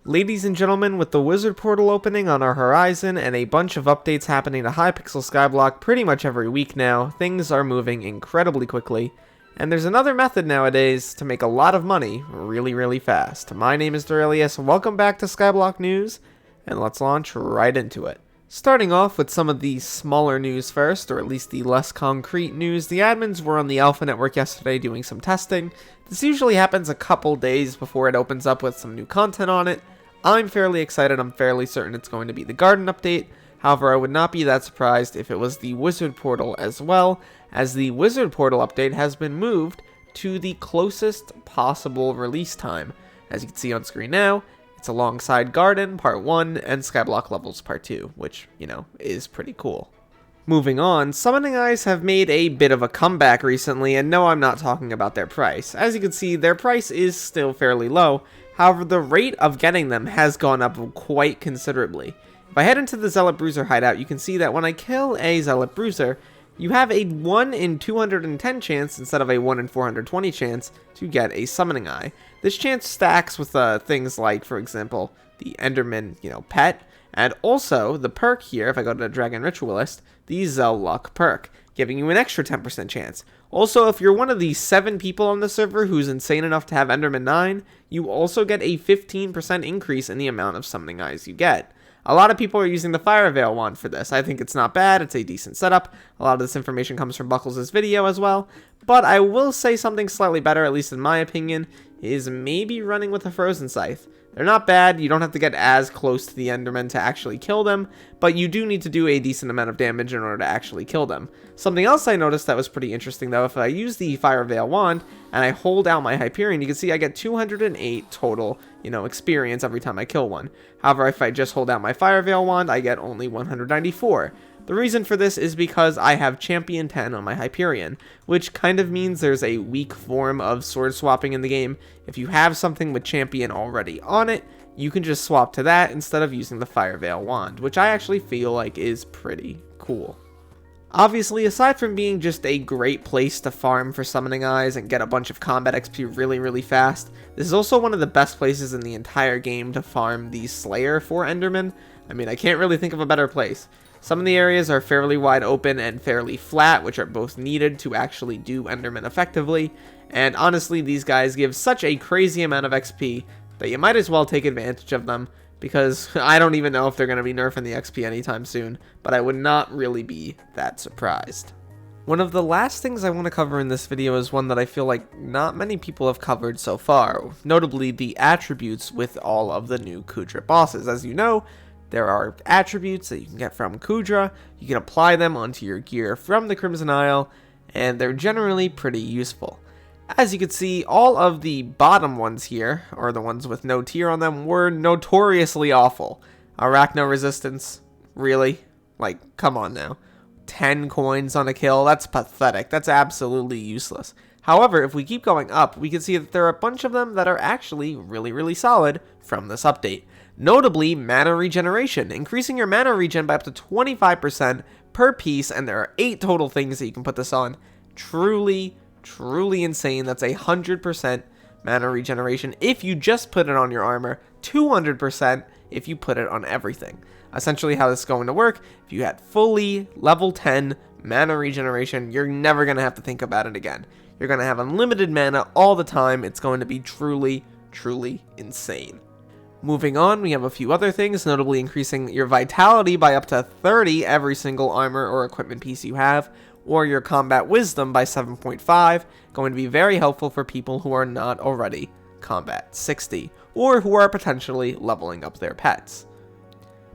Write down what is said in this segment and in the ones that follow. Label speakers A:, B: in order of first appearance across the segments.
A: Ladies and gentlemen, with the wizard portal opening on our horizon and a bunch of updates happening to Hypixel Skyblock pretty much every week now, things are moving incredibly quickly. And there's another method nowadays to make a lot of money really fast. My name is Derailious, welcome back to Skyblock News, and let's launch right into it. Starting off with some of the smaller news first, or at least the less concrete news, the admins were on the Alpha Network yesterday doing some testing. This usually happens a couple days before it opens up with some new content on it. I'm fairly excited, I'm fairly certain it's going to be the Garden update. However, I would not be that surprised if it was the Wizard Portal as well, as the Wizard Portal update has been moved to the closest possible release time. As you can see on screen now, it's alongside Garden Part 1 and Skyblock Levels Part 2, which, is pretty cool. Moving on, Summoning Eyes have made a bit of a comeback recently, and no, I'm not talking about their price. As you can see, their price is still fairly low, however, the rate of getting them has gone up quite considerably. If I head into the Zealot Bruiser hideout, you can see that when I kill a Zealot Bruiser, you have a 1 in 210 chance instead of a 1 in 420 chance to get a Summoning Eye. This chance stacks with things like, for example, the Enderman, pet, and also the perk here, if I go to the Dragon Ritualist, the Zealot perk, giving you an extra 10% chance. Also, if you're one of the 7 people on the server who's insane enough to have Enderman 9, you also get a 15% increase in the amount of Summoning Eyes you get. A lot of people are using the Fire Veil wand for this. I think it's not bad, it's a decent setup. A lot of this information comes from bucklez' video as well. But I will say something slightly better, at least in my opinion, is maybe running with a Frozen Scythe. They're not bad, you don't have to get as close to the Endermen to actually kill them, but you do need to do a decent amount of damage in order to actually kill them. Something else I noticed that was pretty interesting though, if I use the Fire Veil wand and I hold out my Hyperion, you can see I get 208 total, experience every time I kill one. However, if I just hold out my Fire Veil wand, I get only 194. The reason for this is because I have Champion 10 on my Hyperion, which kind of means there's a weak form of sword swapping in the game. If you have something with Champion already on it, you can just swap to that instead of using the Fire Veil wand, which I actually feel like is pretty cool. Obviously, aside from being just a great place to farm for Summoning Eyes and get a bunch of combat XP really fast, this is also one of the best places in the entire game to farm the Slayer for Enderman. I mean, I can't really think of a better place. Some of the areas are fairly wide open and fairly flat, which are both needed to actually do Enderman effectively, and honestly, these guys give such a crazy amount of XP that you might as well take advantage of them, because I don't even know if they're going to be nerfing the XP anytime soon, but I would not really be that surprised. One of the last things I want to cover in this video is one that I feel like not many people have covered so far, notably the attributes with all of the new Kudra bosses. As you know, there are attributes that you can get from Kudra, you can apply them onto your gear from the Crimson Isle, and they're generally pretty useful. As you can see, all of the bottom ones here, or the ones with no tier on them, were notoriously awful. Arachno resistance, really? Like, come on now. 10 coins on a kill, that's pathetic, that's absolutely useless. However, if we keep going up, we can see that there are a bunch of them that are actually really solid from this update. Notably, mana regeneration, increasing your mana regen by up to 25% per piece, and there are 8 total things that you can put this on. Truly insane. That's 100% mana regeneration if you just put it on your armor, 200% if you put it on everything. Essentially how this is going to work, if you had fully level 10 mana regeneration, you're never going to have to think about it again. You're going to have unlimited mana all the time. It's going to be truly insane. Moving on, we have a few other things, notably increasing your vitality by up to 30 every single armor or equipment piece you have, or your combat wisdom by 7.5, going to be very helpful for people who are not already combat 60, or who are potentially leveling up their pets.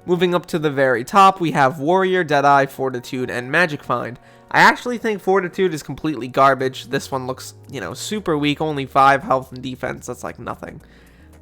A: Moving up to the very top, we have Warrior, Deadeye, Fortitude, and Magic Find. I actually think Fortitude is completely garbage. This one looks, super weak, only 5 health and defense, that's like nothing.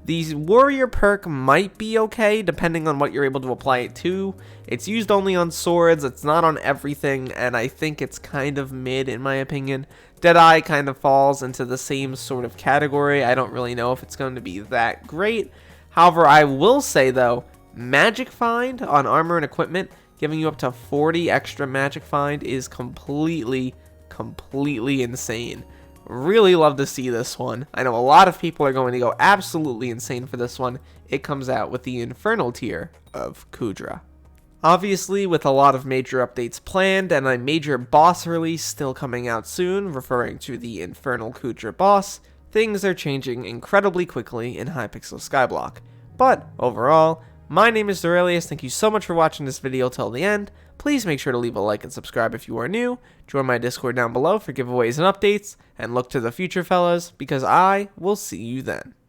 A: The Warrior perk might be okay, depending on what you're able to apply it to. It's used only on swords, it's not on everything, and I think it's kind of mid in my opinion. Deadeye kind of falls into the same sort of category. I don't really know if it's going to be that great. However, I will say though, Magic Find on armor and equipment, giving you up to 40 extra Magic Find is completely insane. Really love to see this one. I know a lot of people are going to go absolutely insane for this one. it comes out with the Infernal tier of Kudra. Obviously, with a lot of major updates planned and a major boss release still coming out soon, referring to the Infernal Kudra boss, things are changing incredibly quickly in Hypixel Skyblock. But, overall, my name is Derailious, thank you so much for watching this video till the end. Please make sure to leave a like and subscribe if you are new, join my Discord down below for giveaways and updates, and look to the future fellas, because I will see you then.